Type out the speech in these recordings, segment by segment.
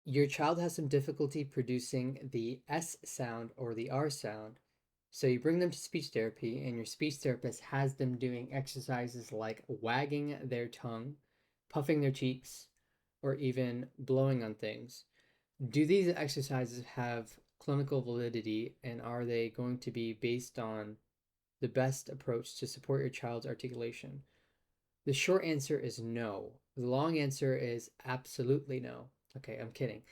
Your child has some difficulty producing the S sound or the R sound. So you bring them to speech therapy, and your speech therapist has them doing exercises like wagging their tongue, puffing their cheeks, or even blowing on things. Do these exercises have clinical validity, and are they going to be based on the best approach to support your child's articulation? The short answer is no. The long answer is absolutely no. Okay, I'm kidding.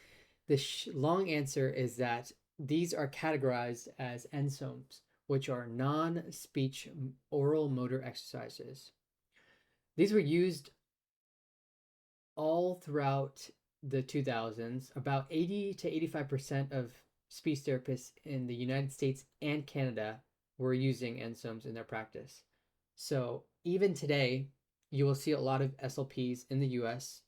The long answer is that these are categorized as NSOMs, which are non speech oral motor exercises. These were used all throughout the 2000s. About 80 to 85% of speech therapists in the United States and Canada were using NSOMs in their practice. So even today, you will see a lot of SLPs in the US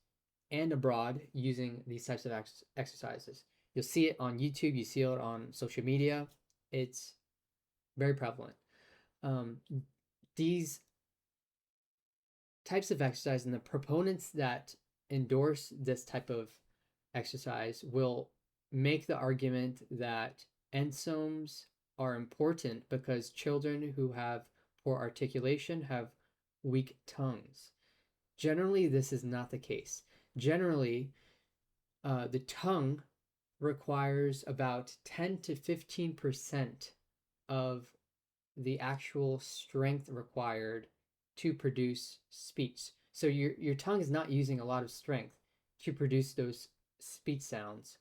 and abroad using these types of exercises. You'll see it on YouTube, you see it on social media. It's very prevalent. Um, these types of exercise and the proponents that endorse this type of exercise will make the argument that ensomes are important because children who have poor articulation have weak tongues. Generally, this is not the case. Generally, the tongue requires about 10 to 15% of the actual strength required to produce speech. So your tongue is not using a lot of strength to produce those speech sounds.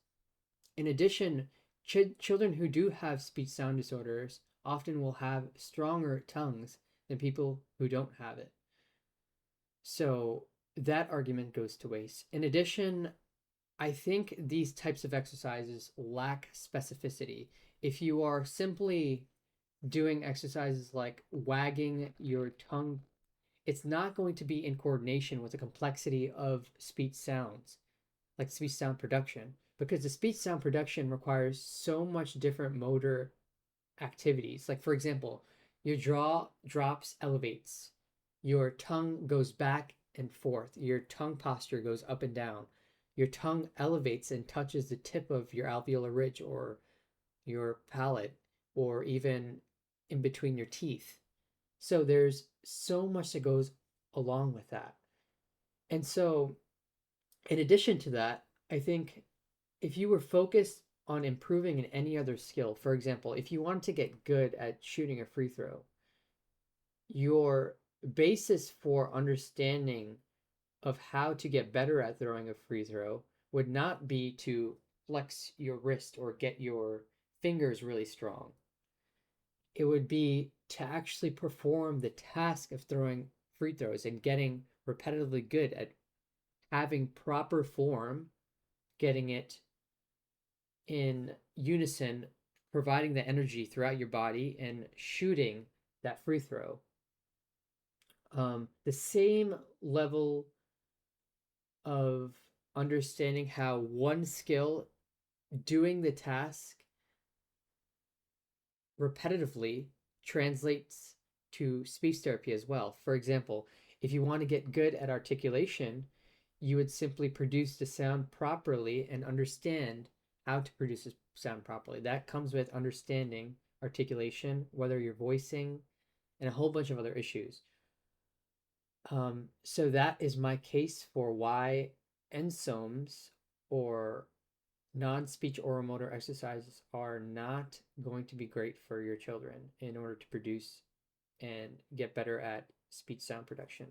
In addition, children who do have speech sound disorders often will have stronger tongues than people who don't have it. So that argument goes to waste. In addition, I think these types of exercises lack specificity. If you are simply doing exercises like wagging your tongue, it's not going to be in coordination with the complexity of speech sounds, like speech sound production, because the speech sound production requires so much different motor activities. Like, for example, your jaw drops, elevates, your tongue goes back and forth, your tongue posture goes up and down, your tongue elevates and touches the tip of your alveolar ridge or your palate, or even in between your teeth. So there's so much that goes along with that. And so, in addition to that, I think if you were focused on improving in any other skill, for example, if you wanted to get good at shooting a free throw, your basis for understanding of how to get better at throwing a free throw would not be to flex your wrist or get your fingers really strong. It would be to actually perform the task of throwing free throws and getting repetitively good at having proper form, getting it in unison, providing the energy throughout your body and shooting that free throw. The same level of understanding how one skill doing the task repetitively translates to speech therapy as well. For example, if you want to get good at articulation, you would simply produce the sound properly and understand how to produce the sound properly. That comes with understanding articulation, whether you're voicing, and a whole bunch of other issues. So that is my case for why ensomes or non-speech oral motor exercises are not going to be great for your children in order to produce and get better at speech sound production.